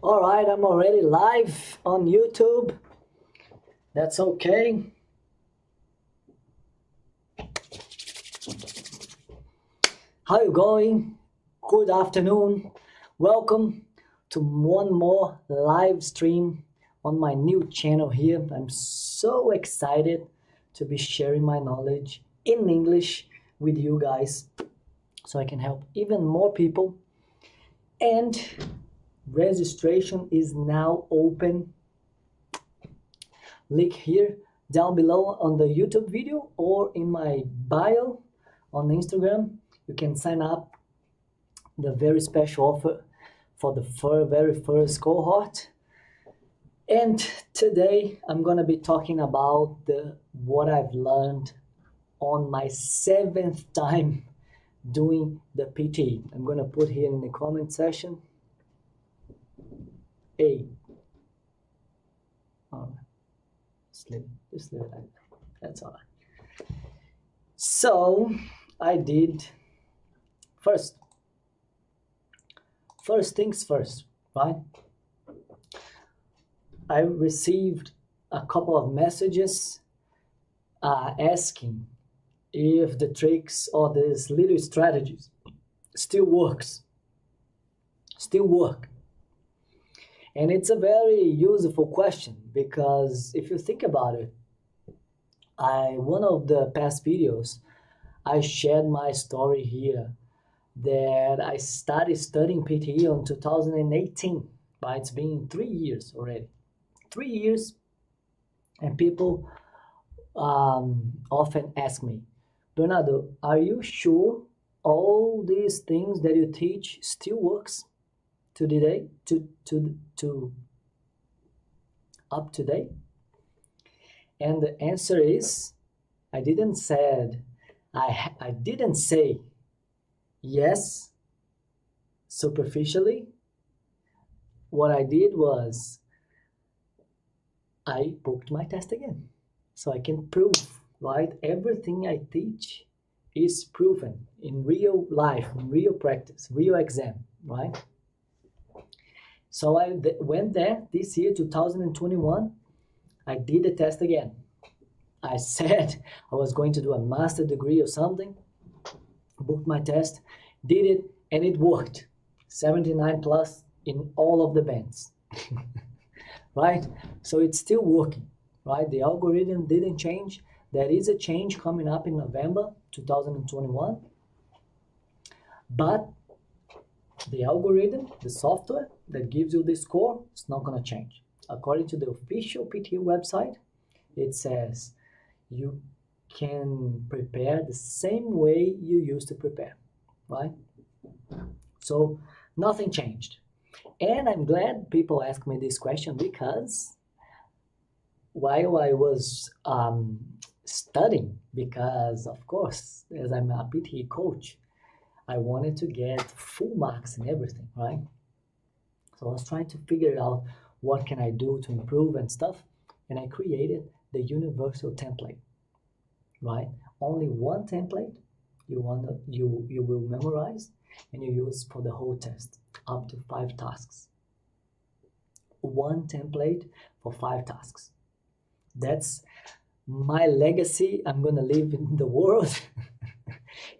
All right, I'm already live on YouTube. That's okay. How you going? Good afternoon. Welcome to one more live stream on my new channel here. I'm so excited to be sharing my knowledge in English with you guys so I can help even more people. And registration is now open. Link here down below on the YouTube video or in my bio on Instagram. You can sign up the very special offer for the very first cohort. And today I'm gonna be talking about what I've learned on my 7th time doing the PT. I'm gonna put here in the comment section. All right. Just leave it like that. That's all right. So I did first things first, right? I received a couple of messages asking if the tricks or these little strategies still work. And it's a very useful question because if you think about it, one of the past videos, I shared my story here that I started studying PTE in 2018, but it's been 3 years already. 3 years, and people often ask me, Bernardo, are you sure all these things that you teach still works to today, to up to date? And the answer is, I didn't say yes superficially. What I did was I booked my test again so I can prove, right? Everything I teach is proven in real life, in real practice, real exam, right? So I went there this year, 2021. I did the test again. I said I was going to do a master degree or something, booked my test, did it, and it worked. 79 plus in all of the bands, right? So it's still working, right? The algorithm didn't change. There is a change coming up in November 2021, but the algorithm, the software that gives you the score, it's not going to change. According to the official PTE website, it says you can prepare the same way you used to prepare, right? So nothing changed. And I'm glad people ask me this question because while I was studying, because of course, as I'm a PTE coach, I wanted to get full marks in everything, right? So I was trying to figure out what can I do to improve and stuff, and I created the universal template, right? Only one template you will memorize and you use for the whole test, up to 5 tasks. One template for 5 tasks. That's my legacy I'm gonna leave in the world.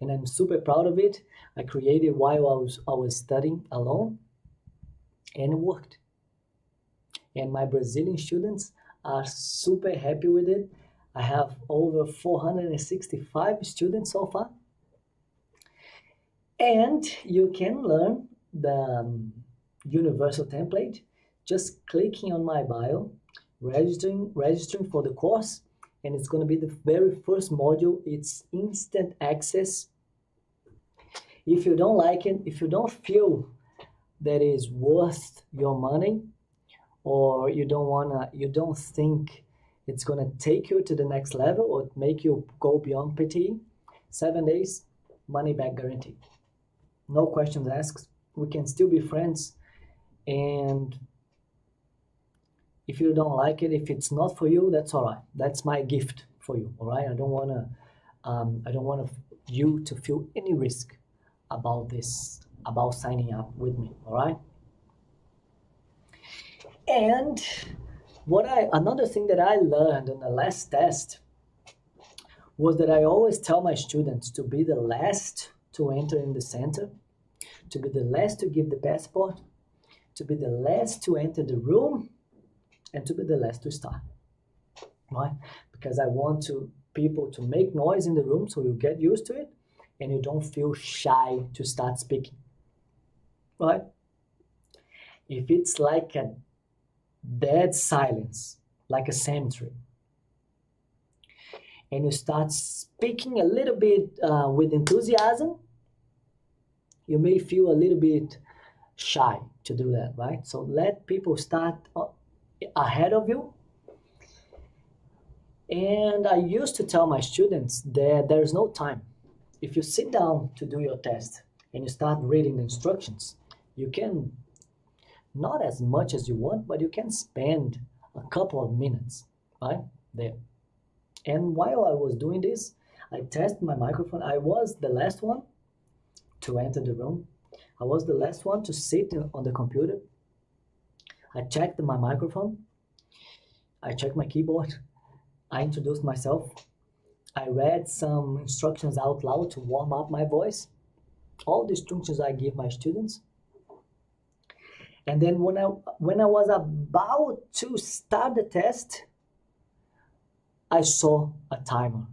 And I'm super proud of it. I created while I was studying alone, and it worked. And my Brazilian students are super happy with it. I have over 465 students so far. And you can learn the universal template just clicking on my bio, registering for the course, and it's going to be the very first module. It's instant access. If you don't like it, if you don't feel that is worth your money, or you don't think it's gonna take you to the next level or make you go beyond PT, 7 days, money back guarantee. No questions asked. We can still be friends, and if you don't like it, if it's not for you, that's all right. That's my gift for you, all right? I don't want you to feel any risk about this, about signing up with me, all right? And another thing that I learned in the last test was that I always tell my students to be the last to enter in the center, to be the last to give the passport, to be the last to enter the room, and to be the last to start. Right? Because I want people to make noise in the room so you get used to it and you don't feel shy to start speaking. Right? If it's like a dead silence, like a cemetery, and you start speaking a little bit with enthusiasm, you may feel a little bit shy to do that, right? So let people start ahead of you. And I used to tell my students that there's no time. If you sit down to do your test and you start reading the instructions, you can, not as much as you want, but you can spend a couple of minutes, right, there. And while I was doing this, I tested my microphone. I was the last one to enter the room. I was the last one to sit on the computer. I checked my microphone. I checked my keyboard. I introduced myself. I read some instructions out loud to warm up my voice. All the instructions I give my students. And then when I was about to start the test, I saw a timer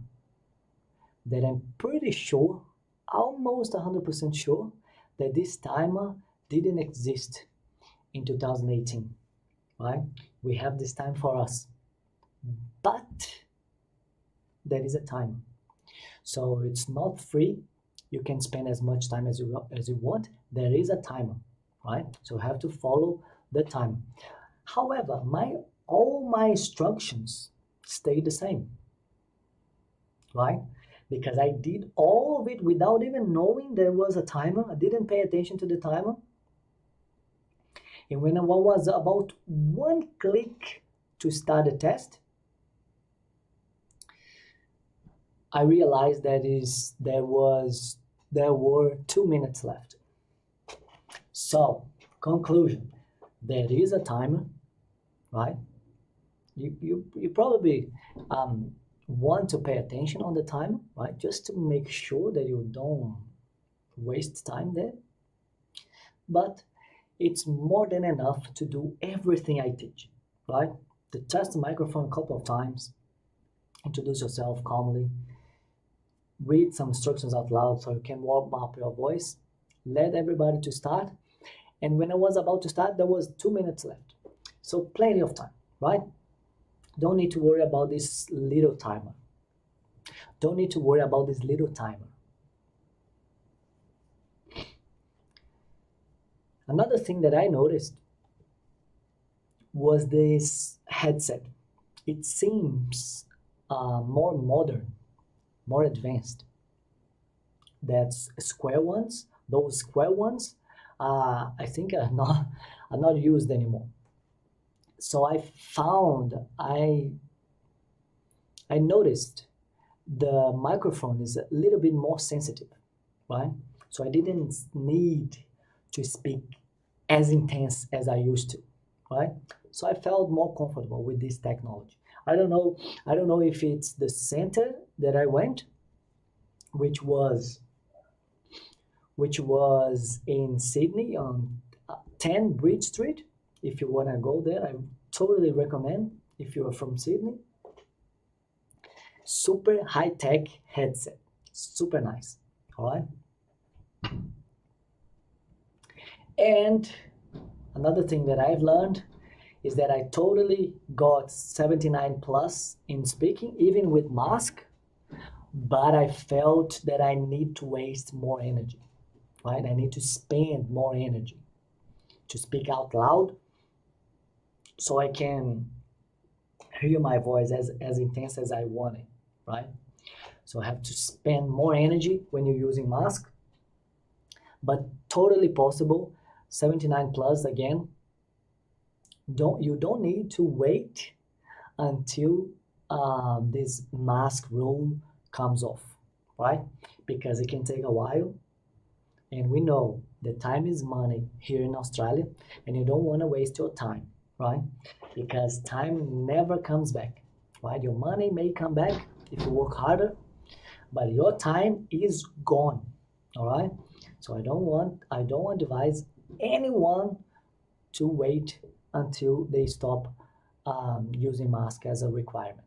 that I'm pretty sure, almost 100% sure, that this timer didn't exist in 2018, right? We have this time for us, but there is a timer. So it's not free. You can spend as much time as you want. There is a timer, right? So you have to follow the timer. However, all my instructions stay the same, right? Because I did all of it without even knowing there was a timer. I didn't pay attention to the timer. And when I was about one click to start the test, I realized that there were 2 minutes left. So, conclusion, there is a timer, right? You probably want to pay attention on the timer, right? Just to make sure that you don't waste time there. But it's more than enough to do everything I teach, right? To test the microphone a couple of times, introduce yourself calmly, read some instructions out loud so you can warm up your voice, let everybody to start. And when I was about to start, there was 2 minutes left. So plenty of time, right? Don't need to worry about this little timer. Don't need to worry about this little timer. Another thing that I noticed was this headset. It seems more modern, more advanced. That's square ones. Those square ones, I think are not used anymore. So I noticed the microphone is a little bit more sensitive, right? So I didn't need to speak as intense as I used to, right? So I felt more comfortable with this technology. I don't know if it's the center that I went, which was in Sydney on 10 Bridge Street. If you want to go there, I totally recommend if you are from Sydney. Super high-tech headset, super nice, all right? And another thing that I've learned is that I totally got 79 plus in speaking, even with mask, but I felt that I need to waste more energy, right? I need to spend more energy to speak out loud so I can hear my voice as intense as I want it, right? So I have to spend more energy when you're using mask, but totally possible. 79 plus again. You don't need to wait until this mask rule comes off, right? Because it can take a while, and we know that time is money here in Australia, and you don't want to waste your time, right? Because time never comes back, right? Your money may come back if you work harder, but your time is gone, all right? So I don't want to advise anyone to wait until they stop using mask as a requirement.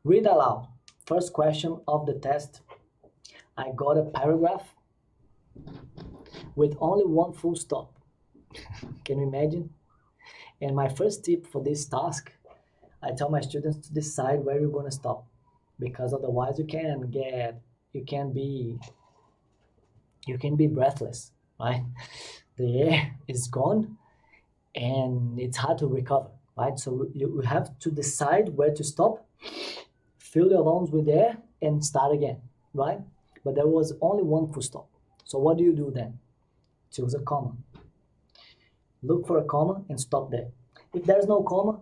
Read aloud. First question of the test. I got a paragraph with only one full stop. Can you imagine? And my first tip for this task, I tell my students to decide where you're going to stop, because otherwise you can be breathless, right? The air is gone and it's hard to recover, right? So you have to decide where to stop, fill your lungs with air, and start again, right? But there was only one full stop. So what do you do then? Choose a comma. Look for a comma and stop there. If there's no comma,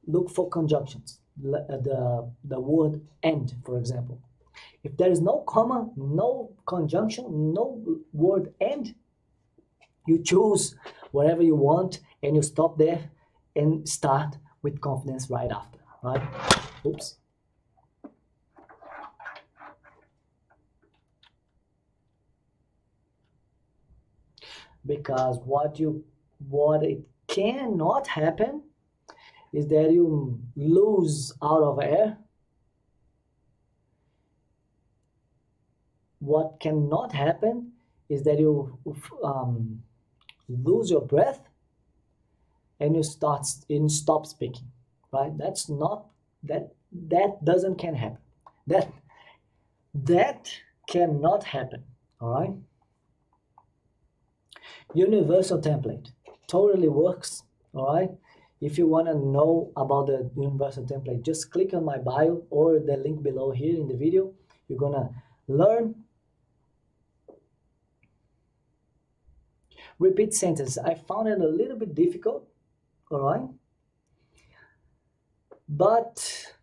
look for conjunctions. The word and, for example. If there is no comma, no conjunction, no word and, you choose whatever you want and you stop there and start with confidence right after, right? Oops. Because what it cannot happen is that you lose out of air. What cannot happen is that you lose your breath and you stop speaking, right? That doesn't can happen. That cannot happen. All right. Universal template totally works. All right. If you want to know about the universal template, just click on my bio or the link below here in the video. You're gonna learn. Repeat sentences. I found it a little bit difficult. All right. But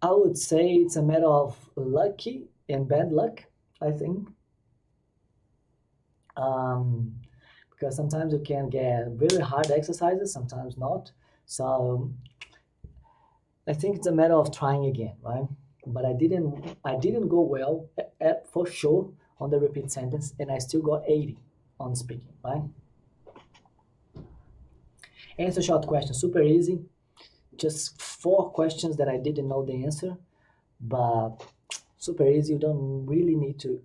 I would say it's a matter of lucky and bad luck, I think. Because sometimes you can get very hard exercises, sometimes not. So I think it's a matter of trying again, right? But I didn't go well for sure on the repeat sentence, and I still got 80 on speaking, right? Answer short question, super easy. Just 4 questions that I didn't know the answer, but super easy. You don't really need to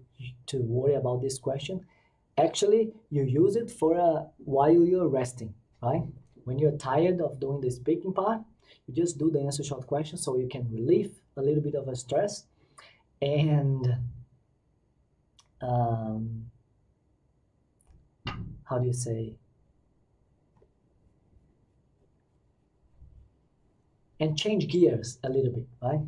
worry about this question. Actually, you use it for while you're resting, right? When you're tired of doing the speaking part, you just do the answer short question so you can relieve a little bit of a stress and how do you say? And change gears a little bit, right?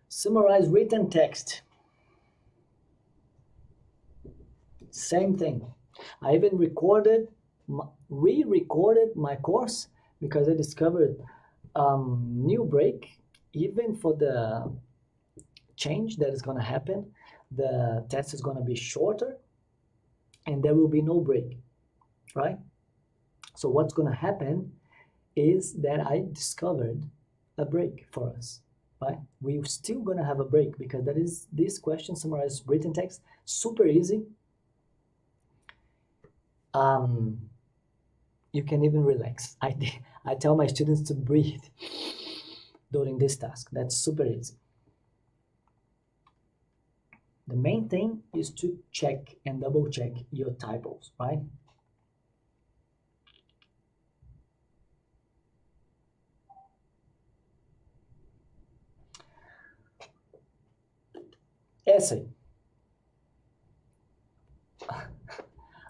Summarize written text. Same thing. I even re-recorded my course because I discovered new break. Even for the change that is going to happen, the test is going to be shorter and there will be no break, right? So what's going to happen is that I discovered a break for us, right? We're still going to have a break because that is this question, summarize written text, super easy. You can even relax. I tell my students to breathe during this task. That's super easy. The main thing is to check and double check your typos, right? Essay.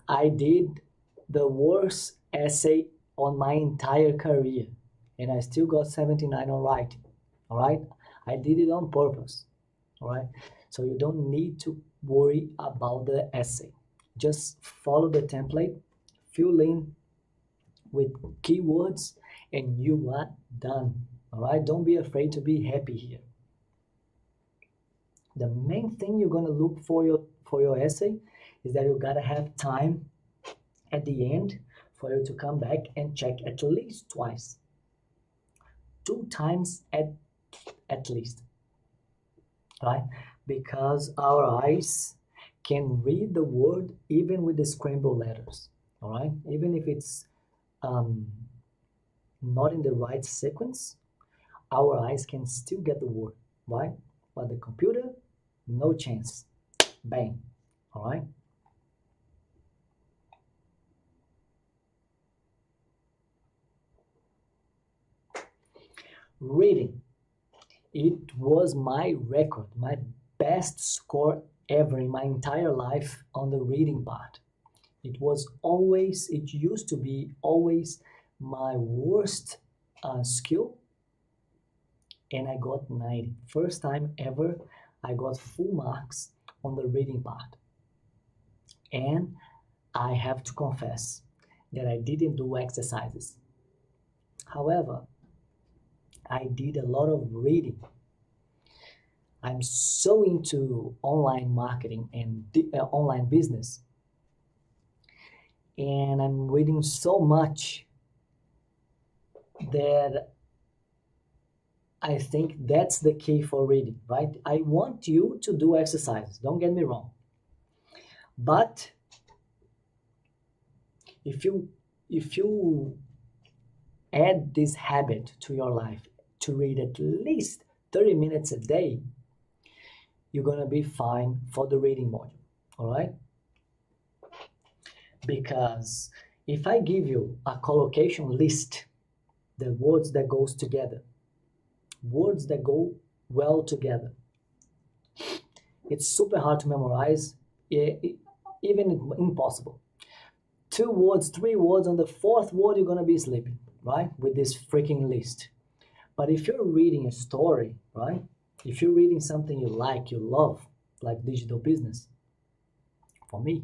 I did the worst essay on my entire career and I still got 79 on writing, all right? I did it on purpose, all right? So you don't need to worry about the essay. Just follow the template fill in with keywords, and you are done. All right, don't be afraid to be happy here. The main thing you're going to look for your essay is that you got to have time at the end for you to come back and check at least twice, 2 times at least, right? Because our eyes can read the word even with the scrambled letters, all right? Even if it's um, not in the right sequence, our eyes can still get the word, right? But the computer, no chance. Bang, all right? Reading. It was my record, my best score ever in my entire life on the reading part. It used to be always my worst skill, and I got 90. First time ever, I got full marks on the reading part. And I have to confess that I didn't do exercises. However, I did a lot of reading. I'm so into online marketing and online business, and I'm reading so much that I think that's the key for reading, right? I want you to do exercises, don't get me wrong. But if you add this habit to your life to read at least 30 minutes a day, you're going to be fine for the reading module, all right? Because if I give you a collocation list, the words that goes together, words that go well together, it's super hard to memorize, even impossible. 2 words, 3 words, on the fourth word you're going to be sleeping, right, with this freaking list. But if you're reading a story, right, if you're reading something you like, you love, like digital business, for me,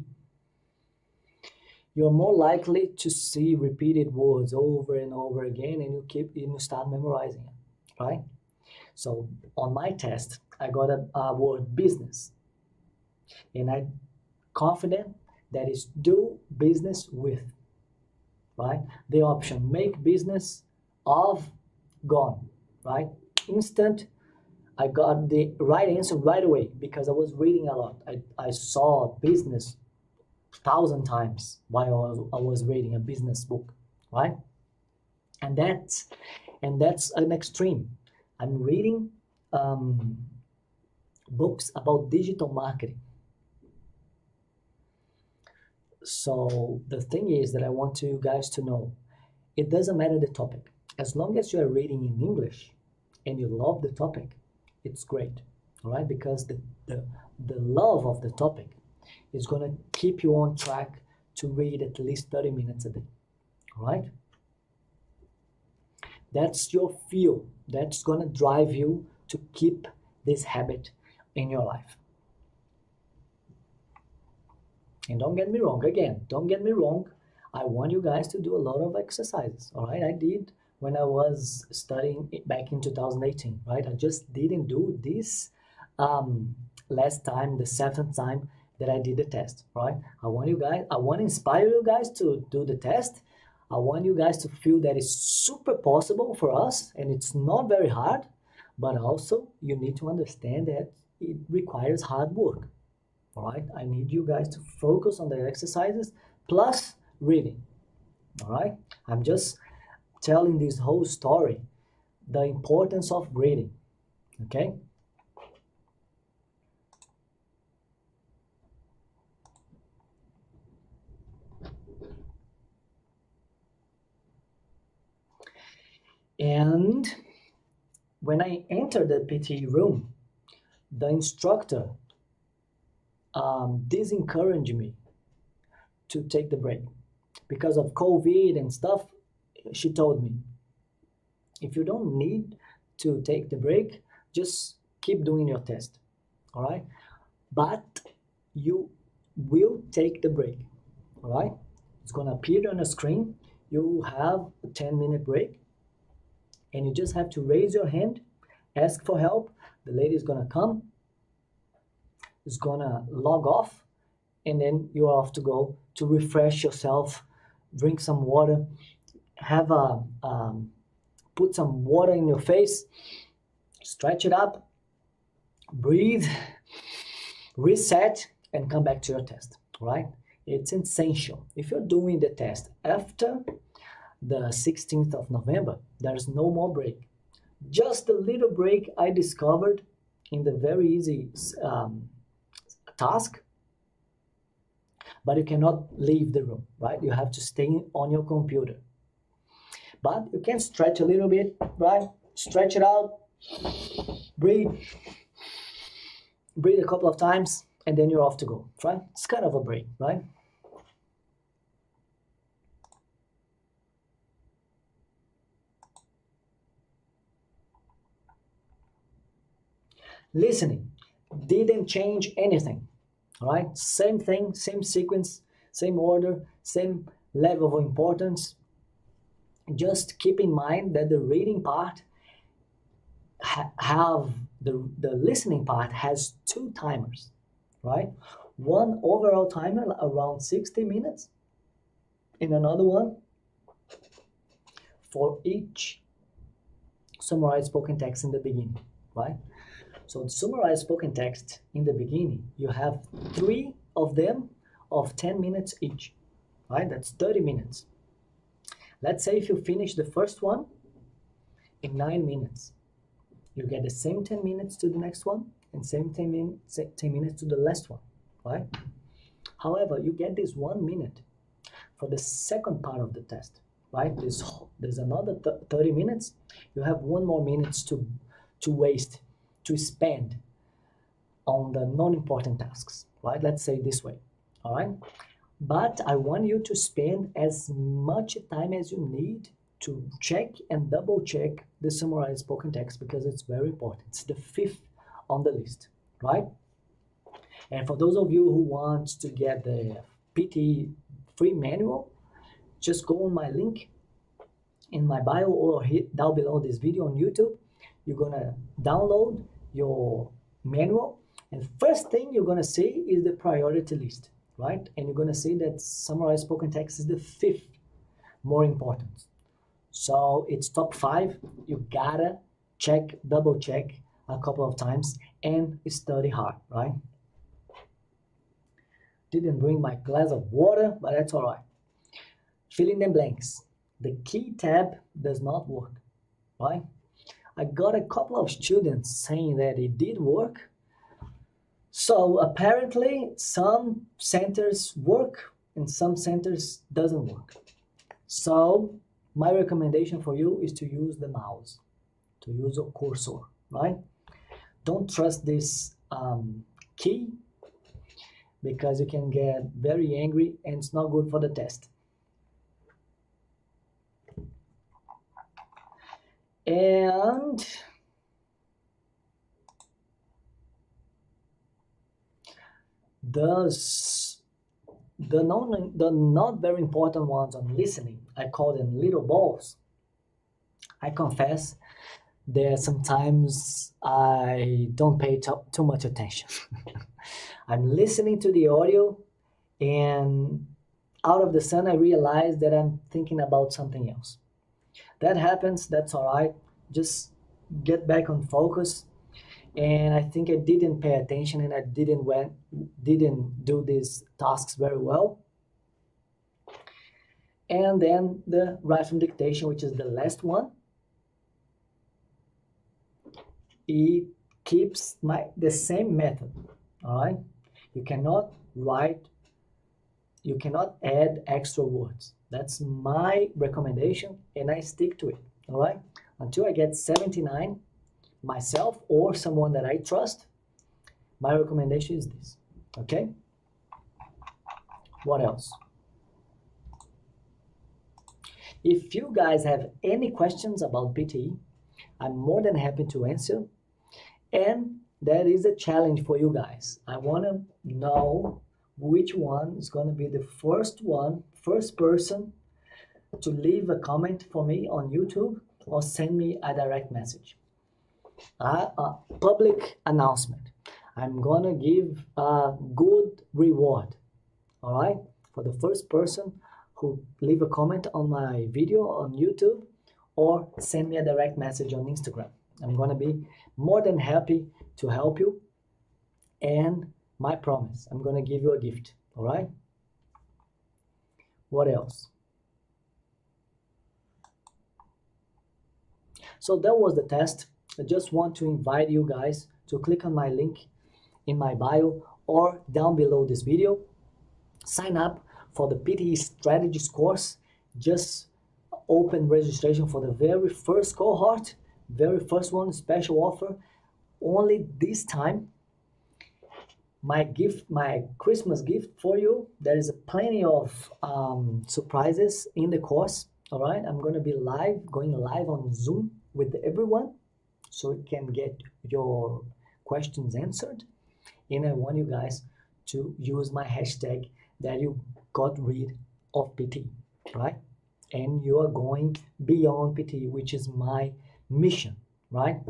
you're more likely to see repeated words over and over again, and you start memorizing it, right? So on my test, I got a word business, and I'm confident that is do business with, right? The option make business of, gone, right? Instant. I got the right answer right away because I was reading a lot. I saw business 1,000 times while I was reading a business book, right? And that's an extreme. I'm reading books about digital marketing. So the thing is that I want you guys to know, it doesn't matter the topic. As long as you are reading in English and you love the topic, it's great, all right? Because the love of the topic is going to keep you on track to read at least 30 minutes a day, all right? That's your fuel. That's going to drive you to keep this habit in your life. And don't get me wrong, again, don't get me wrong. I want you guys to do a lot of exercises, all right? I did when I was studying back in 2018, right? I just didn't do this last time, the 7th time that I did the test, right? I want to inspire you guys to do the test. I want you guys to feel that it's super possible for us and it's not very hard, but also you need to understand that it requires hard work. All right, I need you guys to focus on the exercises plus reading. All right, I'm just telling this whole story, the importance of reading. Okay. And when I entered the PT room, the instructor disencouraged me to take the break because of COVID and stuff. She told me, if you don't need to take the break, just keep doing your test, all right? But you will take the break, all right? It's going to appear on the screen. You have a 10-minute break, and you just have to raise your hand, ask for help. The lady is going to come, is going to log off, and then you're off to go to refresh yourself, drink some water, have a put some water in your face, stretch it up, breathe, reset, and come back to your test, right? It's essential. If you're doing the test after the 16th of November, there's no more break. Just a little break I discovered in the very easy task, but you cannot leave the room, right? You have to stay on your computer. But you can stretch a little bit, right? Stretch it out, breathe a couple of times, and then you're off to go, right? It's kind of a break, right? Listening didn't change anything, all right? Same thing, same sequence, same order, same level of importance. Just keep in mind that the reading part the listening part has 2 timers, right? One overall timer around 60 minutes, and another one for each summarized spoken text in the beginning, right? So the summarized spoken text in the beginning, you have 3 of them of 10 minutes each, right? That's 30 minutes. Let's say if you finish the first one in 9 minutes, you get the same 10 minutes to the next one and same 10 minutes to the last one, right? However, you get this 1 minute for the second part of the test, right? There's another 30 minutes. You have 1 more minute to waste, to spend on the non-important tasks, right? Let's say this way, all right? But I want you to spend as much time as you need to check and double check the summarized spoken text, because it's very important. It's the 5th on the list, right? And for those of you who want to get the PT free manual, just go on my link in my bio or hit down below this video on YouTube. You're gonna download your manual, and first thing you're gonna see is the priority list, right? And you're gonna see that summarized spoken text is the 5th more important. So it's top 5. You gotta check, double check a couple of times and study hard, right? Didn't bring my glass of water, but that's all right. Fill in the blanks. The key tab does not work, right? I got a couple of students saying that it did work. So apparently some centers work and some centers doesn't work. So my recommendation for you is to use the mouse, to use your cursor, right? Don't trust this key, because you can get very angry and it's not good for the test. And the not very important ones on listening, I call them little balls. I confess that sometimes I don't pay too much attention. I'm listening to the audio, and out of the sun I realize that I'm thinking about something else. That happens, that's all right. Just get back on focus. And I think I didn't pay attention, and I didn't do these tasks very well. And then the write from dictation, which is the last one, it keeps the same method, all right? You cannot add extra words. That's my recommendation, and I stick to it, all right? Until I get 79, myself or someone that I trust, my recommendation is this, okay? What else? If you guys have any questions about PTE, I'm more than happy to answer. And that is a challenge for you guys. I want to know which one is going to be the first one first person to leave a comment for me on YouTube or send me a direct message. A public announcement. I'm gonna give a good reward, all right, for the first person who leave a comment on my video on YouTube or send me a direct message on Instagram. I'm gonna be more than happy to help you, and my promise, I'm gonna give you a gift, all right? What else? So that was the test. I just want to invite you guys to click on my link in my bio or down below this video. Sign up for the PTE Strategies course. Just open registration for the very first cohort, very first one, special offer. Only this time, my gift, my Christmas gift for you, there is plenty of surprises in the course, all right? I'm gonna be going live on Zoom with everyone so you can get your questions answered. And I want you guys to use my hashtag that you got rid of PT, right? And you are going beyond PT, which is my mission, right?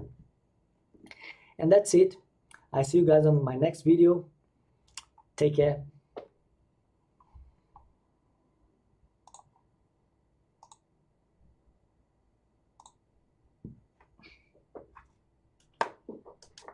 And that's it. I see you guys on my next video. Take care.